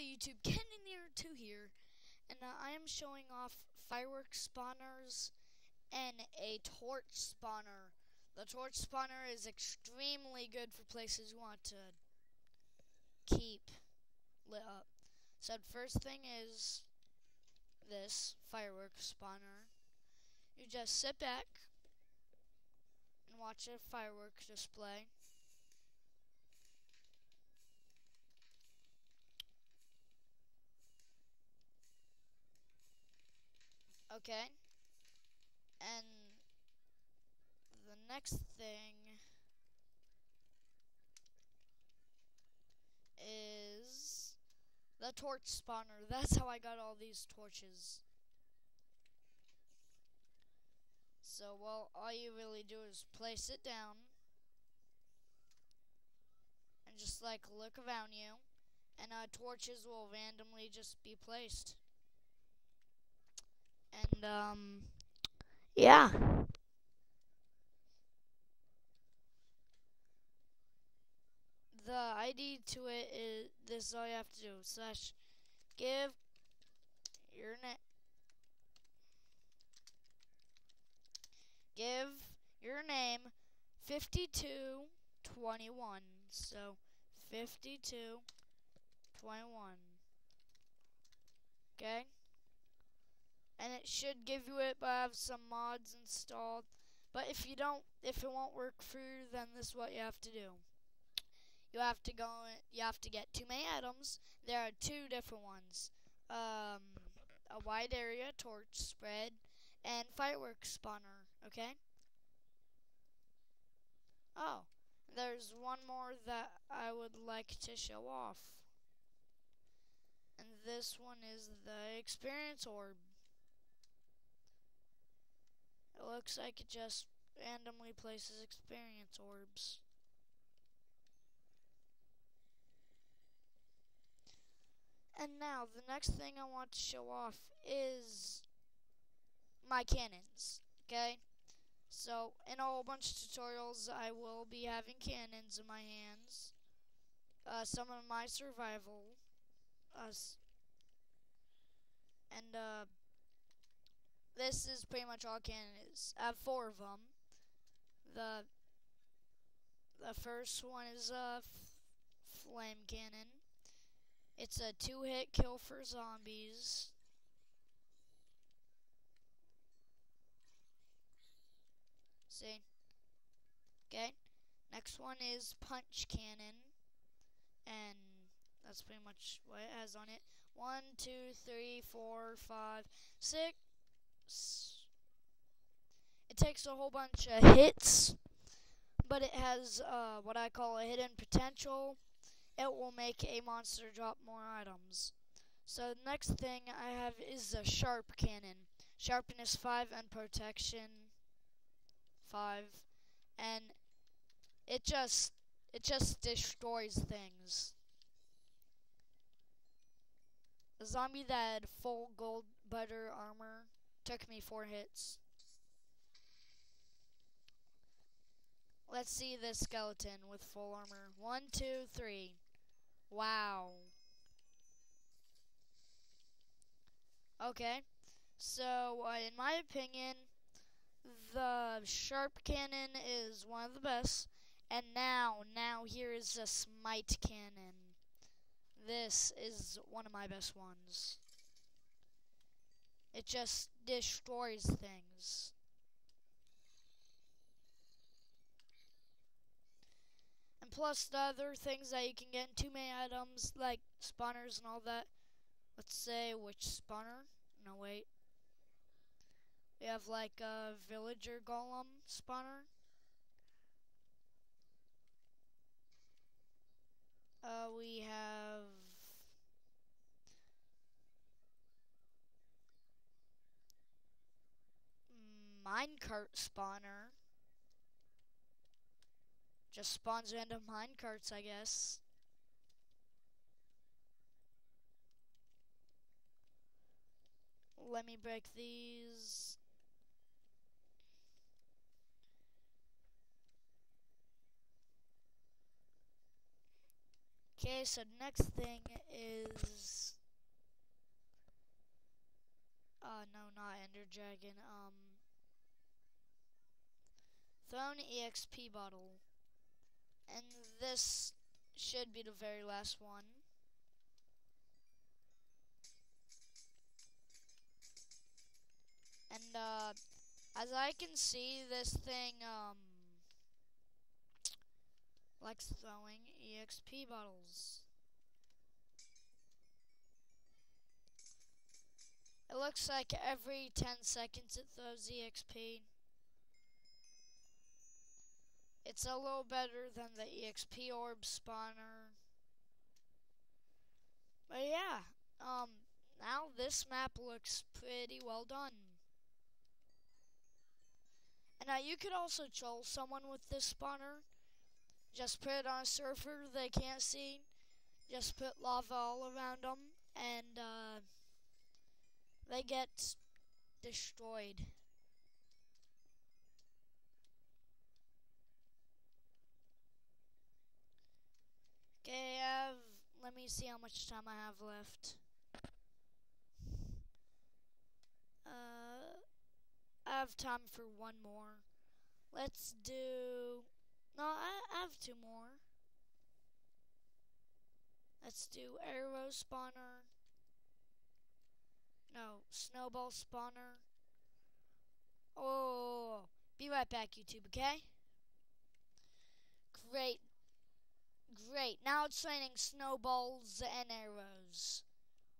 YouTube, KennyNear2 here, and I am showing off fireworks spawners and a torch spawner. The torch spawner is extremely good for places you want to keep lit up. So the first thing is this fireworks spawner. You just sit back and watch a fireworks display. Okay, and the next thing is the torch spawner. That's how I got all these torches. So, well, all you really do is place it down and just like look around you, and torches will randomly just be placed. And yeah. The ID to it is this is all you have to do. Slash give your give your name 5221. So 5221. Okay? And it should give you it, but I have some mods installed. But if you don't, if it won't work for you, then this is what you have to do. You have to get too many items. There are two different ones. A wide area torch spread and fireworks spawner, okay? Oh, there's one more that I would like to show off. And this one is the experience orb. It looks like it just randomly places experience orbs. And now, the next thing I want to show off is my cannons, okay? So, in a whole bunch of tutorials, I will be having cannons in my hands. Some of my survival. And this is pretty much all cannons. I have 4 of them. The first one is a flame cannon. It's a 2-hit kill for zombies. See? Okay. Next one is punch cannon. And that's pretty much what it has on it. 1, 2, 3, 4, 5, 6. It takes a whole bunch of hits, but it has what I call a hidden potential. It will make a monster drop more items. So the next thing I have is a sharp cannon. Sharpness 5 and protection 5. And it just destroys things. The zombie that had full gold butter armor took me 4 hits. Let's see this skeleton with full armor. 1, 2, 3. Wow. Okay. So, in my opinion, the sharp cannon is one of the best. And now here is a smite cannon. This is one of my best ones. It just destroys things. And plus the other things that you can get in too many items, like spawners and all that. Let's say which spawner? No, wait. We have like a villager golem spawner. We have minecart spawner. Just spawns random minecarts, I guess. Let me break these. Okay, so next thing is no, not Ender Dragon. Throne EXP bottle. And this should be the very last one. And as I can see, this thing likes throwing EXP bottles. It looks like every 10 seconds it throws EXP. It's a little better than the EXP orb spawner. But yeah, now this map looks pretty well done. And now you could also troll someone with this spawner. Just put it on a server they can't see. Just put lava all around them, and they get destroyed. Okay, let me see how much time I have left. I have time for one more. Let's do... No, I have two more. Let's do arrow spawner. No, snowball spawner. Oh, be right back, YouTube, okay? Great. Great. Now it's raining snowballs and arrows.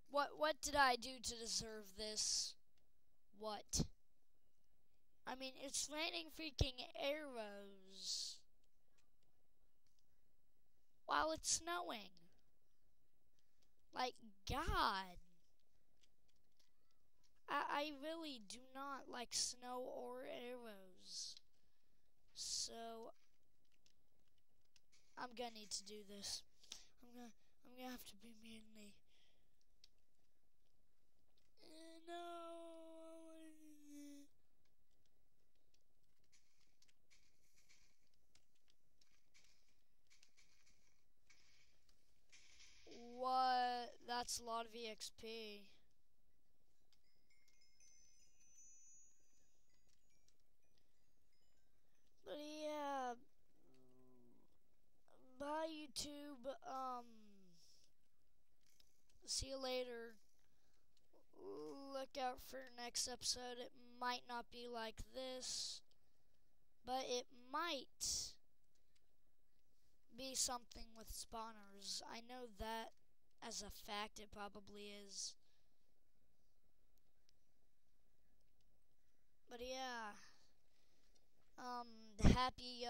What did I do to deserve this? What? I mean, it's raining freaking arrows while it's snowing. Like, God. I really do not like snow or arrows. So, I'm gonna need to do this. I'm gonna have to be manly. No. What? That's a lot of EXP. But yeah, bye YouTube. See you later. Look out for next episode. It might not be like this, but it might be something with spawners. I know that as a fact it probably is. But yeah, happy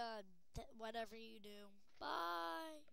whatever you do. Bye.